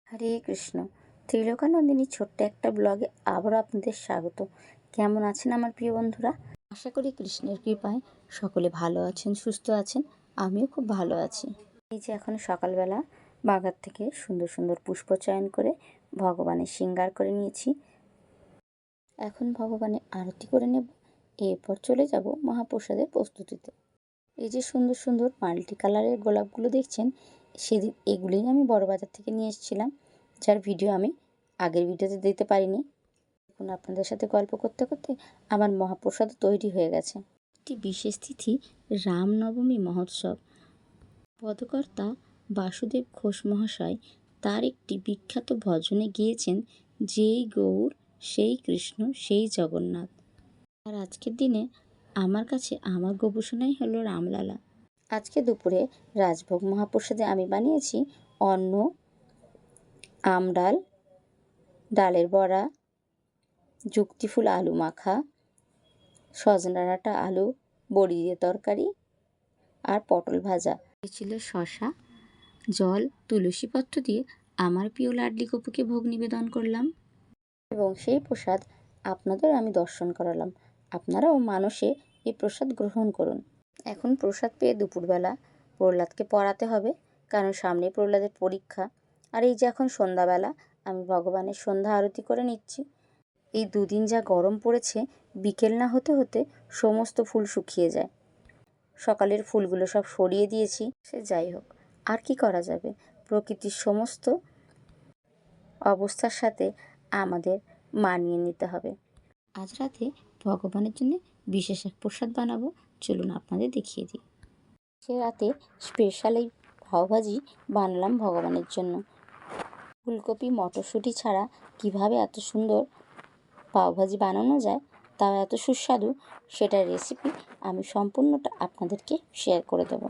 হরে কৃষ্ণ। ত্রিলোকানন্দিনীর ছোট্ট একটা ব্লগে আবারও আপনাদের স্বাগত। কেমন আছেন আমার প্রিয় বন্ধুরা? আশা করি কৃষ্ণের কৃপায় সকলে ভালো আছেন, সুস্থ আছেন। আমিও খুব ভালো আছি। এই যে এখন সকালবেলা বাগান থেকে সুন্দর সুন্দর পুষ্প চয়ন করে ভগবানের শৃঙ্গার করে নিয়েছি। এখন ভগবানের আরতি করে নেব, এরপর চলে যাব মহাপ্রসাদের প্রস্তুতিতে। এই যে সুন্দর সুন্দর মাল্টি কালারের গোলাপগুলো দেখছেন, সেদিন এগুলোই আমি বড়বাজার থেকে নিয়ে এসেছিলাম, যার ভিডিও আমি আগের ভিডিওতে দিতে পারিনি। এখন আপনাদের সাথে গল্প করতে করতে আমার মহাপ্রসাদ তৈরি হয়ে গেছে। একটি বিশেষ তিথি রামনবমী মহোৎসব। পদকর্তা বাসুদেব ঘোষ মহাশয় তার একটি বিখ্যাত ভজনে গিয়েছেন, যেই গৌর সেই কৃষ্ণ সেই জগন্নাথ। আর আজকের দিনে আমার কাছে আমার গবেষণাই হলো রামলালা। আজকে দুপুরে রাজভোগ মহাপ্রসাদে আমি বানিয়েছি অন্ন, আমডাল, ডালের বড়া, যুক্তিফুল আলু মাখা, সজনা ডাঁটা আলু বড়ি দিয়ে তরকারি আর পটল ভাজা। ছিল শশা, জল, তুলসী পত্র দিয়ে আমার প্রিয় লাডলি গপুকে ভোগ নিবেদন করলাম এবং সেই প্রসাদ আপনাদের আমি দর্শন করালাম। আপনারাও মানসে এই প্রসাদ গ্রহণ করুন। এখন প্রসাদ পেয়ে দুপুরবেলা প্রহ্লাদকে পড়াতে হবে, কারণ সামনে প্রহ্লাদের পরীক্ষা। আর এই যে এখন সন্ধ্যাবেলা আমি ভগবানের সন্ধ্যা আরতি করে নিচ্ছি। এই দুদিন যা গরম পড়েছে, বিকেল না হতে হতে সমস্ত ফুল শুকিয়ে যায়। সকালের ফুলগুলো সব সরিয়ে দিয়েছি। সে যাই হোক, আর কি করা যাবে, প্রকৃতির সমস্ত অবস্থার সাথে আমাদের মানিয়ে নিতে হবে। আজ রাতে ভগবানের জন্য বিশেষ এক প্রসাদ বানাবো, চলুন আপনাদের দেখিয়ে দিই। সে রাতে স্পেশাল এই পাওভাজি বানালাম ভগবানের জন্য। ফুলকপি মটরশুঁটি ছাড়া কিভাবে এত সুন্দর পাওভাজি বানানো যায়, তাও এত সুস্বাদু, সেটার রেসিপি আমি সম্পূর্ণটা আপনাদেরকে শেয়ার করে দেব।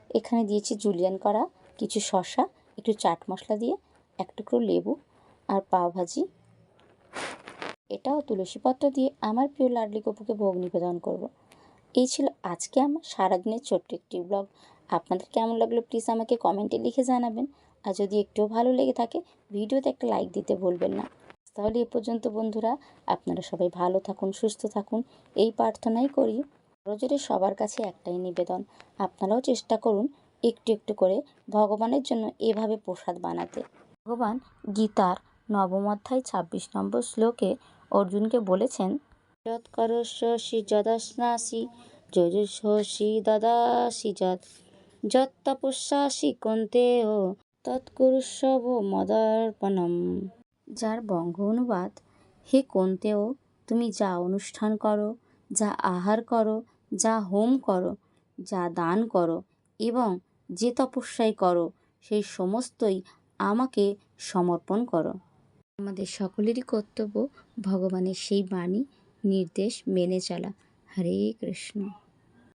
এখানে দিয়েছি জুলিয়ান করা কিছু শসা, একটু চাট মশলা দিয়ে, এক টুকরো লেবু আর পাওভাজি। এটাও তুলসী পত্র দিয়ে আমার প্রিয় লাডলি গপুকে ভোগ নিবেদন করব। এই ছিল আজকে আমার সারাদিনের ছোট্ট একটি ব্লগ। আপনাদের কেমন লাগলো প্লিজ আমাকে কমেন্টে লিখে জানাবেন। আর যদি একটুও ভালো লেগে থাকে ভিডিওতে একটা লাইক দিতে ভুলবেন না। তাহলে এ পর্যন্ত বন্ধুরা, আপনারা সবাই ভালো থাকুন, সুস্থ থাকুন, এই প্রার্থনাই করি। জোরে সবার কাছে একটাই নিবেদন, আপনারাও চেষ্টা করুন একটু একটু করে ভগবানের জন্য এভাবে প্রসাদ বানাতে। ভগবান গীতার নবম অধ্যায় 26 নম্বর শ্লোকে অর্জুনকে বলেছেন, যৎকরস্যসি যদস্নাসি যজুষসি দদাসি যত্তপস্যাসি কৌন্তেয় তৎকুরুষ্ব মদর্পণম। যার বঙ্গ অনুবাদ, হে কৌন্তেয়, তুমি যা অনুষ্ঠান করো, যা আহার করো, যা হোম করো, যা দান করো এবং যে তপস্যাই করো, সেই সমস্তই আমাকে সমর্পণ করো। আমাদের সকলেরই কর্তব্য ভগবানের সেই বাণী নির্দেশ মেনে চলা। হরে কৃষ্ণ।